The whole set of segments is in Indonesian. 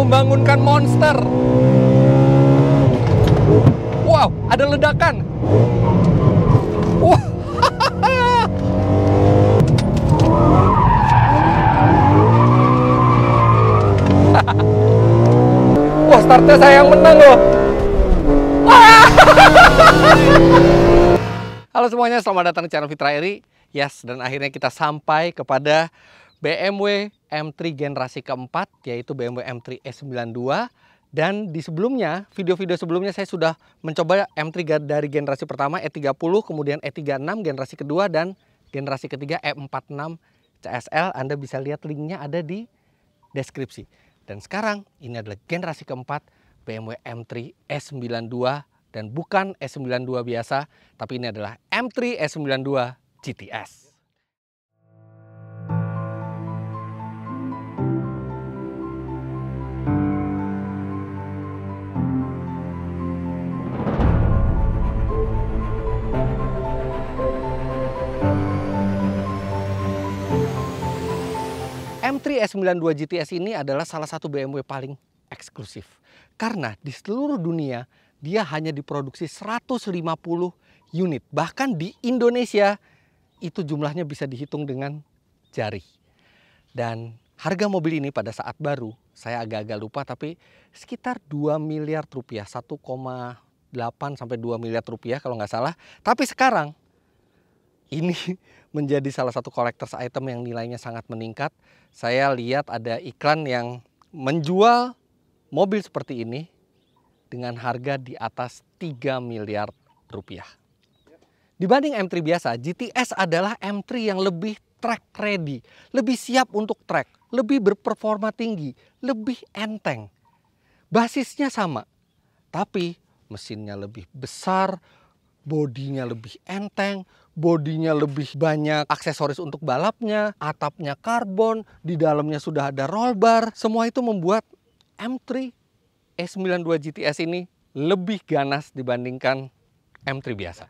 membangunkan monster. Wow, ada ledakan. Wah. Wah, startnya saya yang menang loh. Halo semuanya, selamat datang di channel Fitra Eri. Yes, dan akhirnya kita sampai kepada BMW M3 generasi keempat, yaitu BMW M3 E92. Dan di sebelumnya, video-video sebelumnya saya sudah mencoba M3 dari generasi pertama E30, kemudian E36 generasi kedua, dan generasi ketiga E46 CSL. Anda bisa lihat linknya ada di deskripsi. Dan sekarang ini adalah generasi keempat BMW M3 E92. Dan bukan E92 biasa, tapi ini adalah M3 E92 GTS. M3 E92 GTS ini adalah salah satu BMW paling eksklusif. Karena di seluruh dunia, dia hanya diproduksi 150 unit. Bahkan di Indonesia, itu jumlahnya bisa dihitung dengan jari. Dan harga mobil ini pada saat baru, saya agak-agak lupa, tapi sekitar 2 miliar rupiah. 1,8 sampai 2 miliar rupiah kalau nggak salah. Tapi sekarang, ini menjadi salah satu collector's item yang nilainya sangat meningkat. Saya lihat ada iklan yang menjual mobil seperti ini dengan harga di atas 3 miliar rupiah. Dibanding M3 biasa, GTS adalah M3 yang lebih track ready, lebih siap untuk track, lebih berperforma tinggi, lebih enteng. Basisnya sama, tapi mesinnya lebih besar, bodinya lebih enteng, bodinya lebih banyak aksesoris untuk balapnya, atapnya karbon, di dalamnya sudah ada roll bar. Semua itu membuat M3 E92 GTS ini lebih ganas dibandingkan M3 biasa.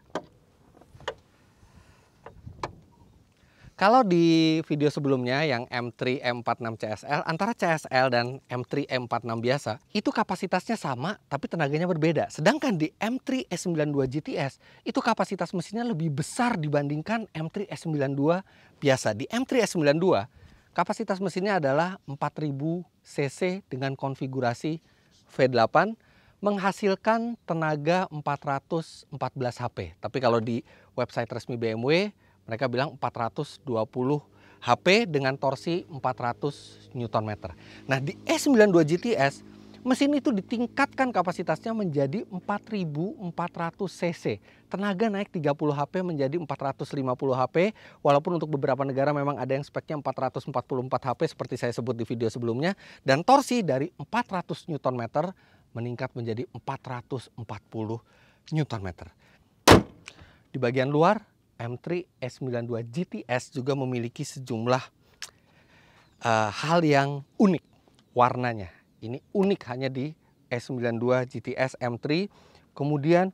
Kalau di video sebelumnya yang M3 E46 CSL, antara CSL dan M3 E46 biasa, itu kapasitasnya sama tapi tenaganya berbeda. Sedangkan di M3 E92 GTS, itu kapasitas mesinnya lebih besar dibandingkan M3 E92 biasa. Di M3 E92, kapasitas mesinnya adalah 4000 cc dengan konfigurasi V8, menghasilkan tenaga 414 HP. Tapi kalau di website resmi BMW, mereka bilang 420 HP dengan torsi 400 Nm. Nah, di E92 GTS, mesin itu ditingkatkan kapasitasnya menjadi 4400 cc. Tenaga naik 30 HP menjadi 450 HP. Walaupun untuk beberapa negara memang ada yang speknya 444 HP seperti saya sebut di video sebelumnya. Dan torsi dari 400 Nm meningkat menjadi 440 Nm. Di bagian luar, M3 E92 GTS juga memiliki sejumlah hal yang unik warnanya. Ini unik hanya di E92 GTS M3. Kemudian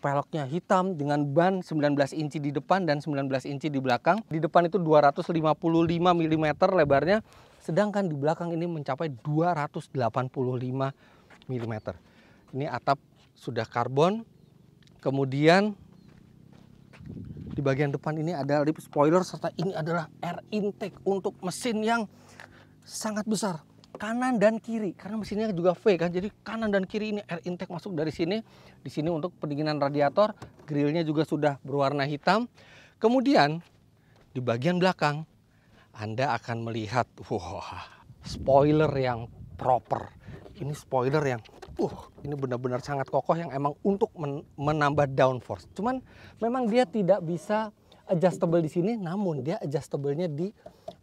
peleknya hitam dengan ban 19 inci di depan dan 19 inci di belakang. Di depan itu 255 mm lebarnya, sedangkan di belakang ini mencapai 285 mm. Ini atap sudah karbon. Kemudian di bagian depan ini ada lip spoiler, serta ini adalah air intake untuk mesin yang sangat besar. Kanan dan kiri, karena mesinnya juga V kan, jadi kanan dan kiri ini air intake masuk dari sini. Di sini untuk pendinginan radiator, grillnya juga sudah berwarna hitam. Kemudian di bagian belakang Anda akan melihat spoiler yang proper. Ini spoiler yang ini benar-benar sangat kokoh, yang emang untuk menambah downforce. Cuman memang dia tidak bisa adjustable di sini, namun dia adjustable-nya di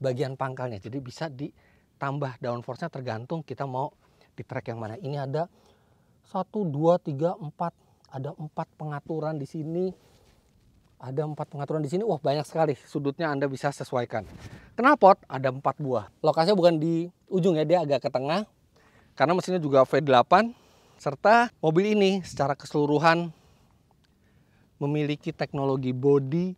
bagian pangkalnya. Jadi bisa ditambah downforce-nya tergantung kita mau di track yang mana. Ini ada 1, 2, 3, 4. Ada 4 pengaturan di sini. Ada 4 pengaturan di sini. Wah, banyak sekali. Sudutnya Anda bisa sesuaikan. Knalpot ada 4 buah. Lokasinya bukan di ujung ya, dia agak ke tengah. Karena mesinnya juga V8. Serta mobil ini secara keseluruhan memiliki teknologi bodi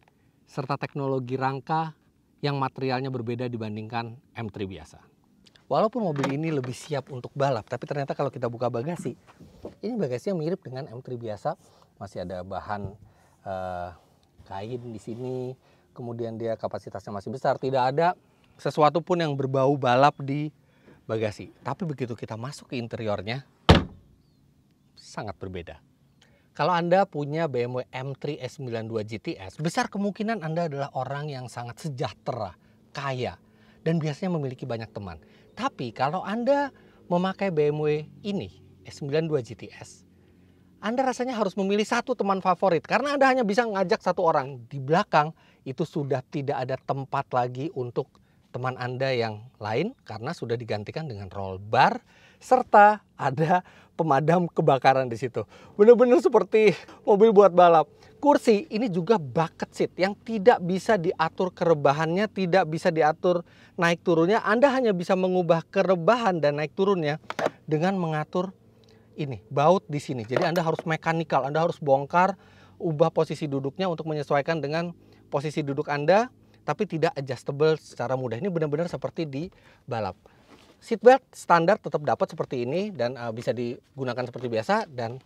serta teknologi rangka yang materialnya berbeda dibandingkan M3 biasa. Walaupun mobil ini lebih siap untuk balap, tapi ternyata kalau kita buka bagasi, ini bagasinya mirip dengan M3 biasa. Masih ada bahan kain di sini, kemudian dia kapasitasnya masih besar. Tidak ada sesuatu pun yang berbau balap di bagasi. Tapi begitu kita masuk ke interiornya, sangat berbeda. Kalau Anda punya BMW M3 E92 GTS, besar kemungkinan Anda adalah orang yang sangat sejahtera, kaya, dan biasanya memiliki banyak teman. Tapi kalau Anda memakai BMW ini, E92 GTS, Anda rasanya harus memilih satu teman favorit. Karena Anda hanya bisa ngajak satu orang. Di belakang itu sudah tidak ada tempat lagi untuk teman Anda yang lain, karena sudah digantikan dengan roll bar, serta ada pemadam kebakaran di situ. Benar-benar seperti mobil buat balap. Kursi ini juga bucket seat yang tidak bisa diatur kerebahannya, tidak bisa diatur naik turunnya. Anda hanya bisa mengubah kerebahan dan naik turunnya dengan mengatur ini baut di sini. Jadi Anda harus mekanikal, Anda harus bongkar, ubah posisi duduknya untuk menyesuaikan dengan posisi duduk Anda, tapi tidak adjustable secara mudah. Ini benar-benar seperti di balap. Seatbelt standar tetap dapat seperti ini dan bisa digunakan seperti biasa, dan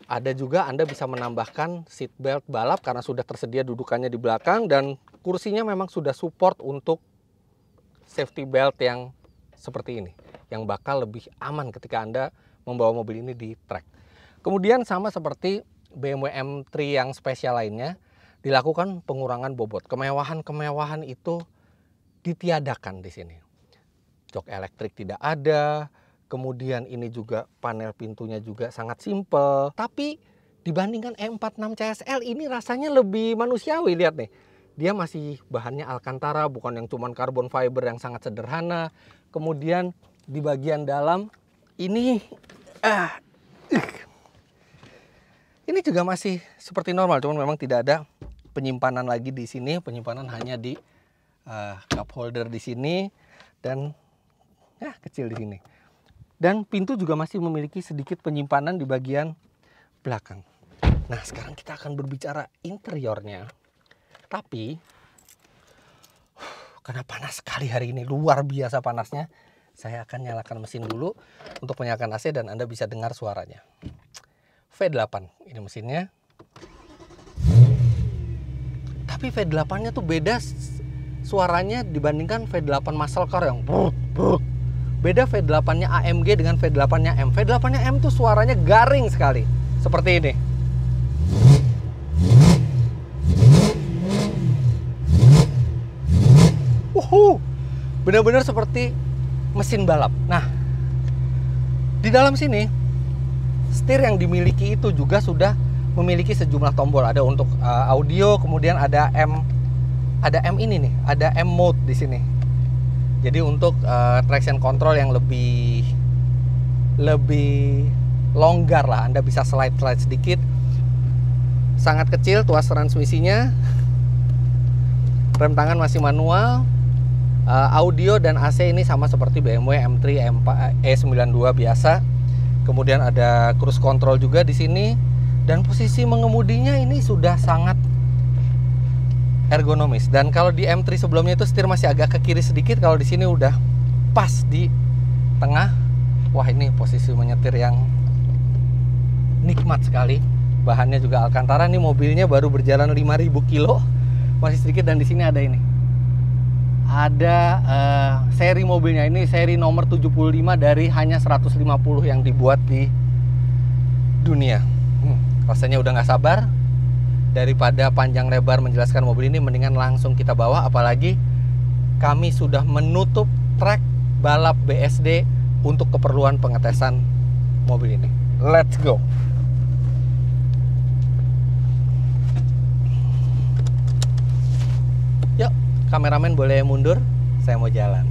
ada juga Anda bisa menambahkan seatbelt balap karena sudah tersedia dudukannya di belakang, dan kursinya memang sudah support untuk safety belt yang seperti ini, yang bakal lebih aman ketika Anda membawa mobil ini di trek. Kemudian sama seperti BMW M3 yang spesial lainnya, dilakukan pengurangan bobot. Kemewahan-kemewahan itu ditiadakan di sini. Jok elektrik tidak ada, kemudian ini juga panel pintunya juga sangat simpel. Tapi dibandingkan E46 CSL ini rasanya lebih manusiawi, lihat nih. Dia masih bahannya Alcantara, bukan yang cuman carbon fiber yang sangat sederhana. Kemudian di bagian dalam ini ini juga masih seperti normal, cuman memang tidak ada penyimpanan lagi di sini. Penyimpanan hanya di cup holder di sini dan kecil di sini. Dan pintu juga masih memiliki sedikit penyimpanan di bagian belakang. Nah, sekarang kita akan berbicara interiornya. Tapi karena panas sekali hari ini, luar biasa panasnya, saya akan nyalakan mesin dulu untuk menyalakan AC dan Anda bisa dengar suaranya. V8 ini mesinnya. Tapi V8-nya tuh beda suaranya dibandingkan V8 muscle car yang brut. Beda V8-nya AMG dengan V8-nya M. V8-nya M tuh suaranya garing sekali, seperti ini. Benar-benar seperti mesin balap. Nah, di dalam sini setir yang dimiliki itu juga sudah memiliki sejumlah tombol. Ada untuk audio, kemudian ada M ini nih, ada M mode di sini. Jadi untuk traction control yang lebih longgar lah, Anda bisa slide sedikit. Sangat kecil tuas transmisinya. Rem tangan masih manual. Audio dan AC ini sama seperti BMW M3 E92 biasa. Kemudian ada cruise control juga di sini, dan posisi mengemudinya ini sudah sangat ergonomis. Dan kalau di M3 sebelumnya itu setir masih agak ke kiri sedikit, kalau di sini udah pas di tengah. Wah, ini posisi menyetir yang nikmat sekali. Bahannya juga Alcantara. Nih mobilnya baru berjalan 5.000 kilo, masih sedikit. Dan di sini ada ini. Ada seri mobilnya ini, seri nomor 75 dari hanya 150 yang dibuat di dunia. Rasanya udah nggak sabar. Daripada panjang lebar menjelaskan mobil ini, mendingan langsung kita bawa. Apalagi kami sudah menutup trek balap BSD untuk keperluan pengetesan mobil ini. Let's go. Yuk, kameramen boleh mundur, saya mau jalan.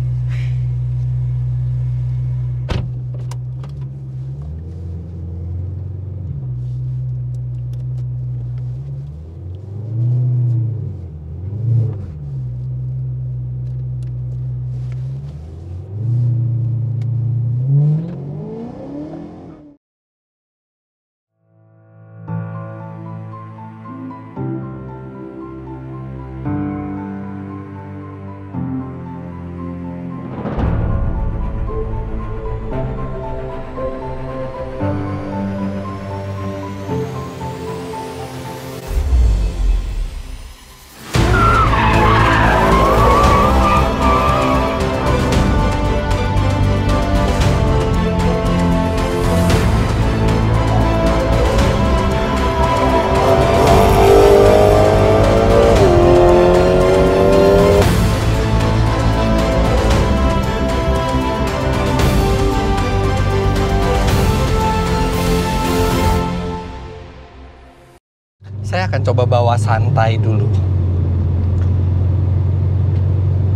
saya akan coba bawa santai dulu.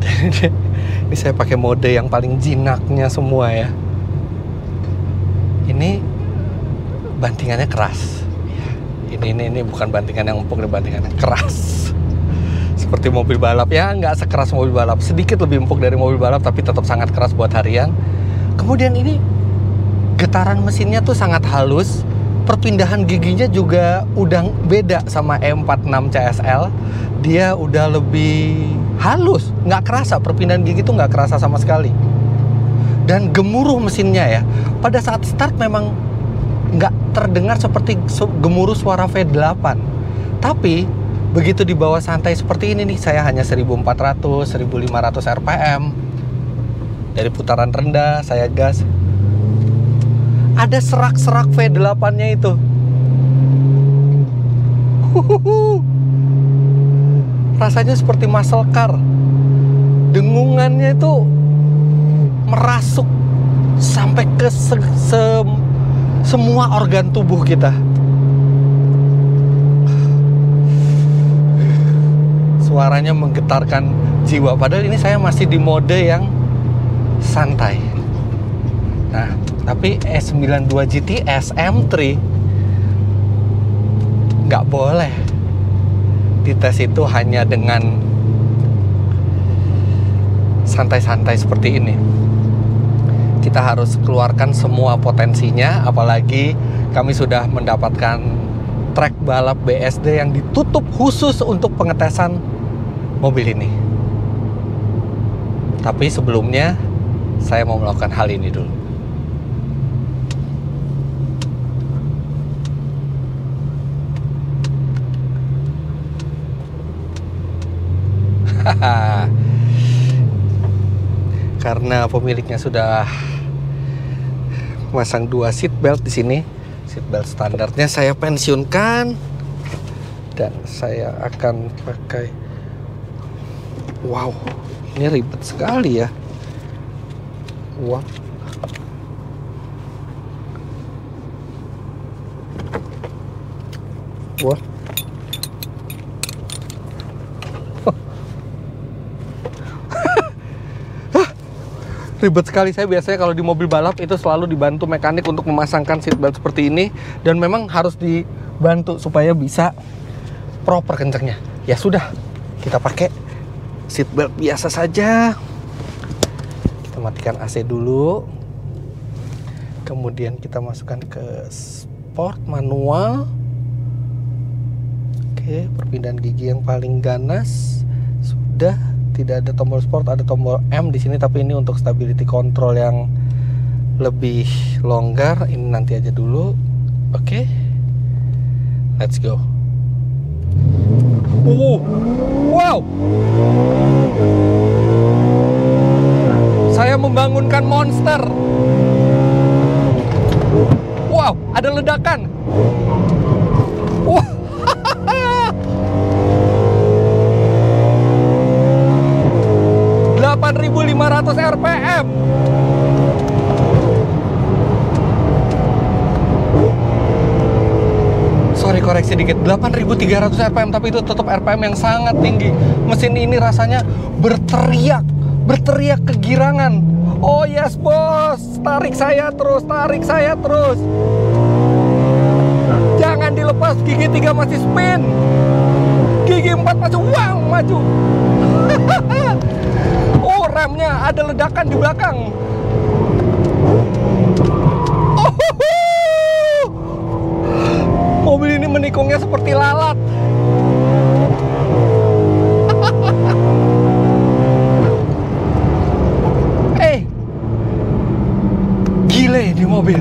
Ini saya pakai mode yang paling jinaknya semua ya. Ini bantingannya keras. Ini bukan bantingan yang empuk, ini bantingan yang keras. Seperti mobil balap ya, nggak sekeras mobil balap, sedikit lebih empuk dari mobil balap, tapi tetap sangat keras buat harian. Kemudian ini getaran mesinnya tuh sangat halus. Perpindahan giginya juga udah beda sama E46 CSL. Dia udah lebih halus, nggak kerasa, perpindahan gigi tuh nggak kerasa sama sekali. Dan gemuruh mesinnya ya, pada saat start memang nggak terdengar seperti gemuruh suara V8. Tapi begitu dibawa santai seperti ini nih, saya hanya 1400, 1500 RPM. Dari putaran rendah, saya gas. Ada serak-serak V8-nya itu. Rasanya seperti muscle car. Dengungannya itu merasuk sampai ke semua organ tubuh kita. Suaranya menggetarkan jiwa. Padahal ini saya masih di mode yang santai. Nah, tapi E92 GTS M3 nggak boleh dites itu hanya dengan santai-santai seperti ini. Kita harus keluarkan semua potensinya, apalagi kami sudah mendapatkan trek balap BSD yang ditutup khusus untuk pengetesan mobil ini. Tapi sebelumnya saya mau melakukan hal ini dulu. Karena pemiliknya sudah memasang 2 seat belt di sini. Seat belt standarnya saya pensiunkan dan saya akan pakai. Wow, ini ribet sekali ya. Wow. Wah. Ribet sekali. Saya biasanya kalau di mobil balap itu selalu dibantu mekanik untuk memasangkan seatbelt seperti ini, dan memang harus dibantu supaya bisa proper kencangnya. Ya sudah, kita pakai seatbelt biasa saja. Kita matikan AC dulu. Kemudian kita masukkan ke sport manual. Oke, perpindahan gigi yang paling ganas sudah. Tidak ada tombol sport, ada tombol M di sini, tapi ini untuk stability control yang lebih longgar. Ini nanti aja dulu. Oke, let's go. Wow, saya membangunkan monster. Wow, ada ledakan. Wah. 8.500 RPM. Sorry, koreksi dikit, 8.300 RPM, tapi itu tetap RPM yang sangat tinggi. Mesin ini rasanya berteriak kegirangan. Oh yes bos, tarik saya terus, jangan dilepas. Gigi 3 masih spin, gigi 4 masih maju. Oh, remnya ada ledakan di belakang. Mobil ini menikungnya seperti lalat. Gile di mobil.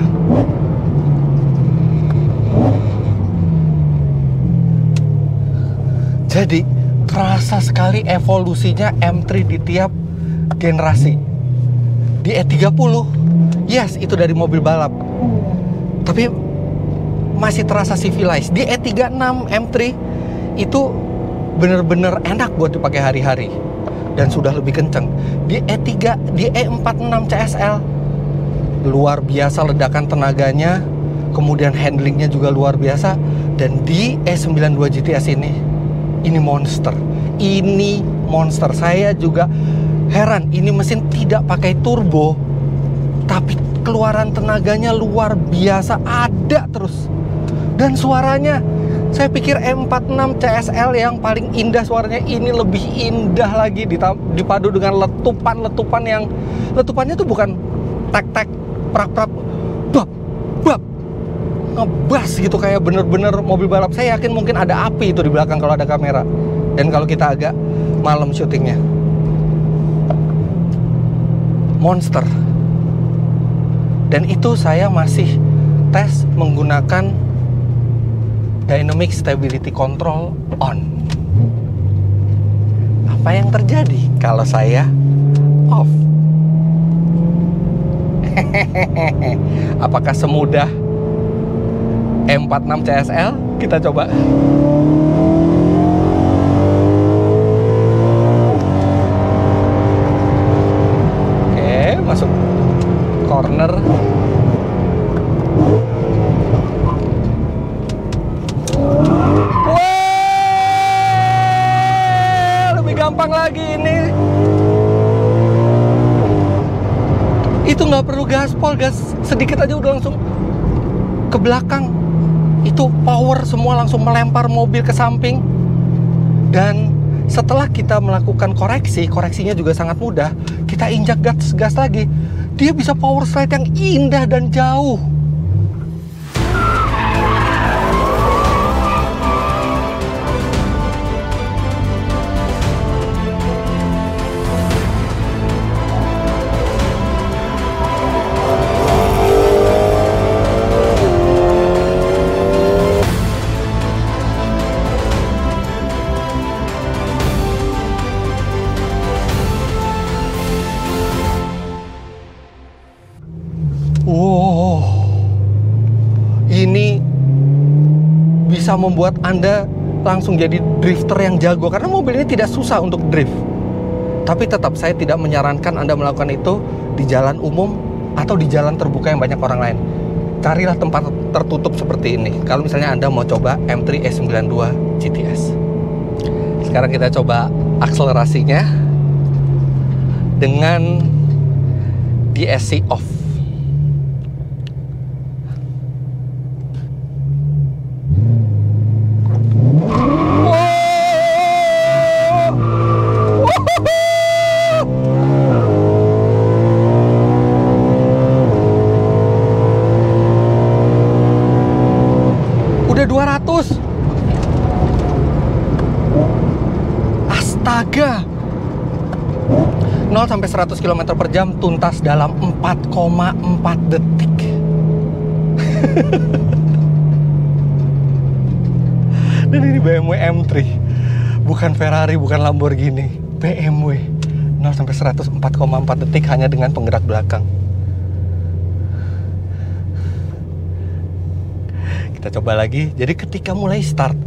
Jadi terasa sekali evolusinya M3 di tiap generasi. Di E30, yes, itu dari mobil balap, tapi masih terasa civilized. Di E36 M3 itu bener-bener enak buat dipakai hari-hari dan sudah lebih kenceng. Di E46 CSL luar biasa ledakan tenaganya. kemudian handlingnya juga luar biasa. Dan di E92 GTS ini monster. Ini monster. Saya juga heran, ini mesin tidak pakai turbo, tapi keluaran tenaganya luar biasa, ada terus. Dan suaranya, saya pikir M46 CSL yang paling indah suaranya, ini lebih indah lagi dipadu dengan letupan-letupan yang letupannya tuh bukan tek-tek, prak-prak, bab, bab, ngebas gitu kayak bener-bener mobil balap. Saya yakin mungkin ada api itu di belakang kalau ada kamera. Dan kalau kita agak malam syutingnya. Monster. Dan itu saya masih tes menggunakan Dynamic Stability Control on. Apa yang terjadi kalau saya off? Apakah semudah M46 CSL? Kita coba. Oke, masuk corner. Gampang lagi ini. Itu nggak perlu gaspol, gas sedikit aja udah langsung ke belakang. Itu power semua langsung melempar mobil ke samping. Dan setelah kita melakukan koreksinya juga sangat mudah. Kita injak gas lagi, dia bisa power slide yang indah dan jauh. Ini bisa membuat Anda langsung jadi drifter yang jago, karena mobil ini tidak susah untuk drift. Tapi tetap saya tidak menyarankan Anda melakukan itu di jalan umum atau di jalan terbuka yang banyak orang lain. Carilah tempat tertutup seperti ini kalau misalnya Anda mau coba M3 E92 GTS. Sekarang kita coba akselerasinya dengan DSC off. Udah 200. Astaga. 0 sampai 100 km per jam tuntas dalam 4,4 detik. Dan ini BMW M3. Bukan Ferrari, bukan Lamborghini. BMW. 0 sampai 100 4,4 detik hanya dengan penggerak belakang. Kita coba lagi. Jadi ketika mulai start,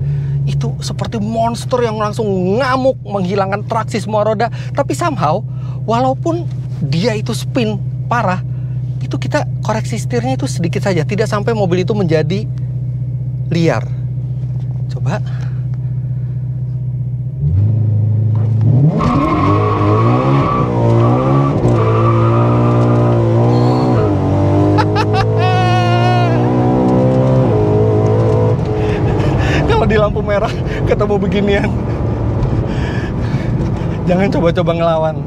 itu seperti monster yang langsung ngamuk, menghilangkan traksi semua roda. Tapi somehow, walaupun dia itu spin parah, itu kita koreksi setirnya itu sedikit saja, tidak sampai mobil itu menjadi liar. Coba. Di lampu merah ketemu beginian, jangan coba-coba ngelawan,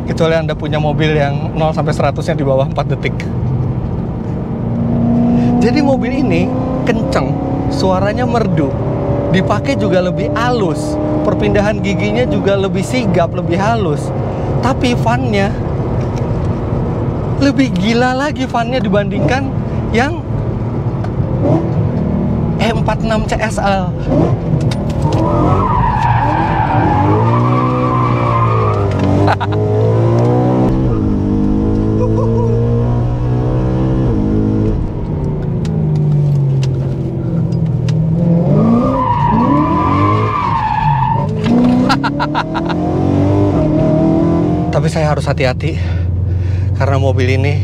kecuali Anda punya mobil yang 0 sampai 100-nya di bawah 4 detik. Jadi mobil ini kenceng, suaranya merdu, dipakai juga lebih halus, perpindahan giginya juga lebih sigap, lebih halus. Tapi funnya lebih gila lagi, funnya dibandingkan yang E46 CSL. Tapi saya harus hati-hati karena mobil ini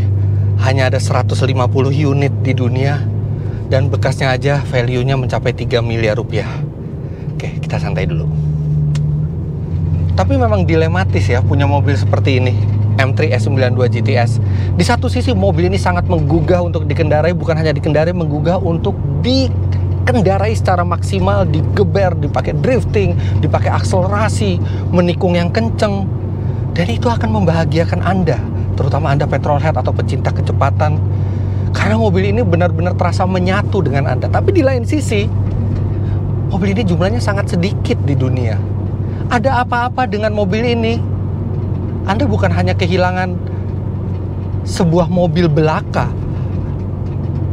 hanya ada 150 unit di dunia Dan bekasnya aja value-nya mencapai 3 miliar rupiah. Oke, kita santai dulu. Tapi memang dilematis ya punya mobil seperti ini, M3 S92 GTS. Di satu sisi mobil ini sangat menggugah untuk dikendarai, bukan hanya dikendarai, menggugah untuk dikendarai secara maksimal, digeber, dipakai drifting, dipakai akselerasi, menikung yang kenceng. Dan itu akan membahagiakan Anda, terutama Anda petrolhead atau pecinta kecepatan. Karena mobil ini benar-benar terasa menyatu dengan Anda. Tapi di lain sisi, mobil ini jumlahnya sangat sedikit di dunia. Ada apa-apa dengan mobil ini, Anda bukan hanya kehilangan sebuah mobil belaka,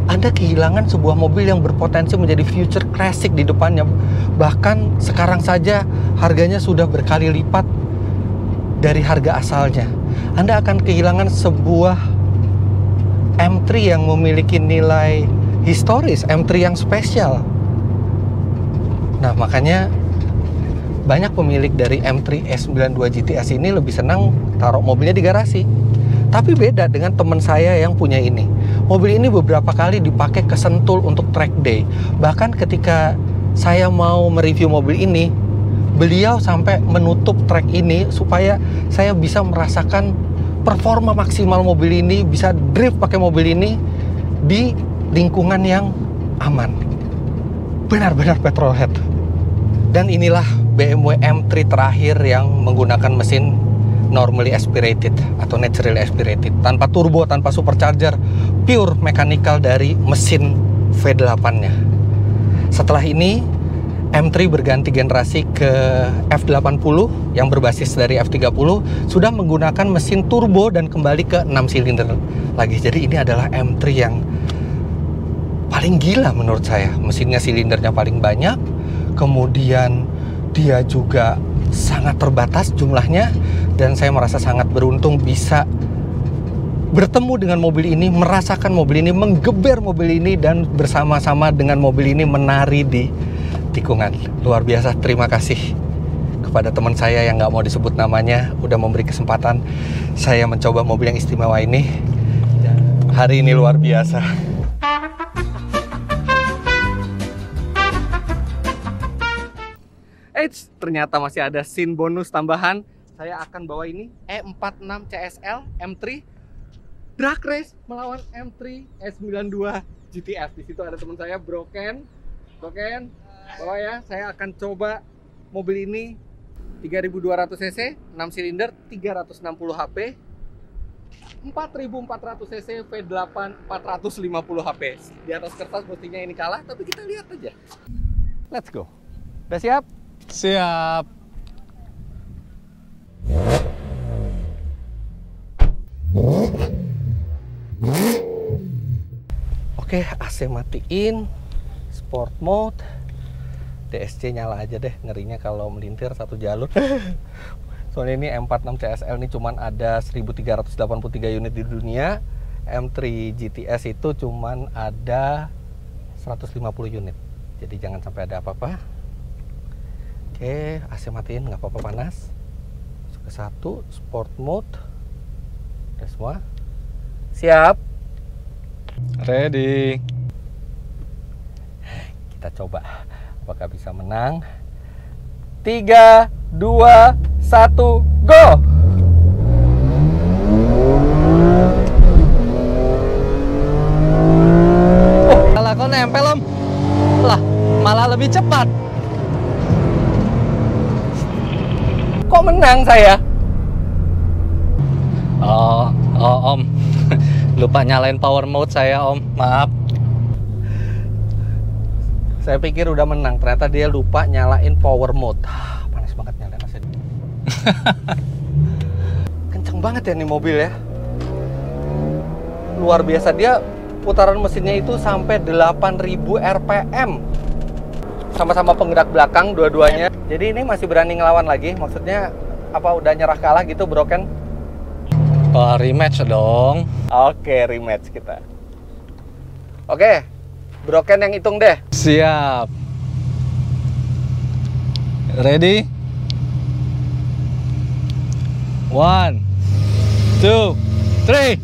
Anda kehilangan sebuah mobil yang berpotensi menjadi future classic di depannya. Bahkan sekarang saja harganya sudah berkali lipat dari harga asalnya. Anda akan kehilangan sebuah M3 yang memiliki nilai historis, M3 yang spesial. Nah, makanya banyak pemilik dari M3 S92 GTS ini lebih senang taruh mobilnya di garasi. Tapi beda dengan teman saya yang punya ini. Mobil ini beberapa kali dipakai ke Sentul untuk track day. Bahkan ketika saya mau mereview mobil ini, beliau sampai menutup track ini supaya saya bisa merasakan performa maksimal mobil ini, bisa drift pakai mobil ini di lingkungan yang aman. Benar-benar petrolhead. Dan inilah BMW M3 terakhir yang menggunakan mesin normally aspirated atau naturally aspirated, tanpa turbo, tanpa supercharger, pure mechanical dari mesin V8-nya. Setelah ini M3 berganti generasi ke F80 yang berbasis dari F30, sudah menggunakan mesin turbo dan kembali ke 6 silinder lagi. Jadi ini adalah M3 yang paling gila menurut saya. Mesinnya silindernya paling banyak, kemudian dia juga sangat terbatas jumlahnya, dan saya merasa sangat beruntung bisa bertemu dengan mobil ini, merasakan mobil ini, menggeber mobil ini, dan bersama-sama dengan mobil ini menari di tikungan. Luar biasa. Terima kasih kepada teman saya yang nggak mau disebut namanya, udah memberi kesempatan saya mencoba mobil yang istimewa ini. Hari ini luar biasa. Eits, ternyata masih ada scene bonus tambahan. Saya akan bawa ini E46 CSL M3 drag race melawan M3 S92 GTS. Di situ ada teman saya Broken. Bawa ya, saya akan coba mobil ini 3200 cc, 6 silinder, 360 HP, 4400 cc, V8, 450 HP. Di atas kertas mestinya ini kalah, tapi kita lihat aja. Let's go. Udah siap? Siap. Oke, AC matiin, sport mode. DSC nyala aja deh, ngerinya kalau melintir satu jalur. Soalnya ini M46 CSL ini cuman ada 1383 unit di dunia. M3 GTS itu cuman ada 150 unit. Jadi jangan sampai ada apa-apa. Oke, AC matiin, nggak apa-apa panas. Masuk ke 1, sport mode. Udah semua. Siap. Ready. Kita coba apakah bisa menang. 3, 2, 1, go! Kalau kau nempel om, lah malah lebih cepat. Kok menang saya? Oh om, lupa nyalain power mode saya om, maaf. Saya pikir udah menang, ternyata dia lupa nyalain power mode. Panas banget nyalain AC. Kenceng banget ya nih mobil ya. Luar biasa, dia putaran mesinnya itu sampai 8000 RPM. Sama-sama penggerak belakang dua-duanya. Jadi ini masih berani ngelawan lagi, maksudnya apa udah nyerah kalah gitu Broken? Oh, rematch dong. Oke, rematch kita. Oke, Broken yang hitung deh. Siap. Ready? 1, 2, 3.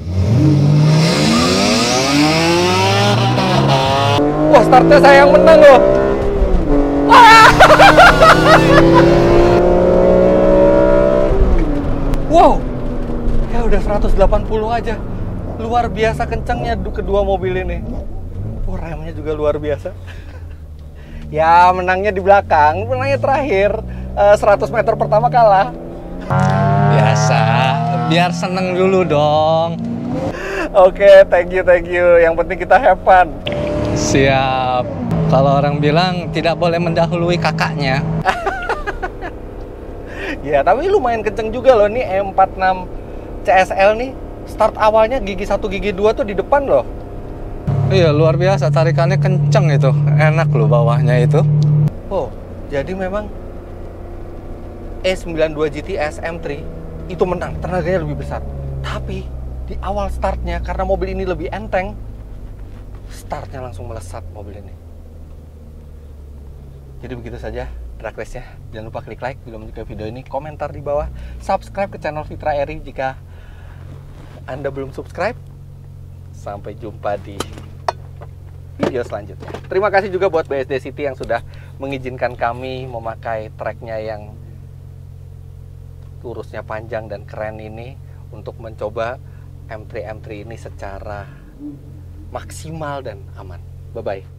Wah, startnya saya yang menang loh. Wow, ya udah 180 aja. Luar biasa kencangnya kedua mobil ini. Oh, remnya juga luar biasa. Ya, menangnya di belakang, menangnya terakhir. 100 meter pertama kalah. Biasa, biar seneng dulu dong. Oke, thank you, thank you. Yang penting kita have fun. Siap. Kalau orang bilang tidak boleh mendahului kakaknya. Ya, tapi lumayan kenceng juga loh nih M46 CSL nih. Start awalnya gigi 1, gigi 2 tuh di depan loh. Iya, luar biasa, tarikannya kenceng itu. Enak loh bawahnya itu. Oh, jadi memang E92 GTS M3 itu menang, tenaganya lebih besar. Tapi di awal startnya, karena mobil ini lebih enteng, startnya langsung melesat mobil ini. Jadi begitu saja drag race-nya. Jangan lupa klik like bila menyukai video ini, komentar di bawah, subscribe ke channel Fitra Eri jika Anda belum subscribe. Sampai jumpa di video selanjutnya. Terima kasih juga buat BSD City yang sudah mengizinkan kami memakai tracknya yang lurusnya panjang dan keren ini untuk mencoba M3 ini secara maksimal dan aman. Bye-bye.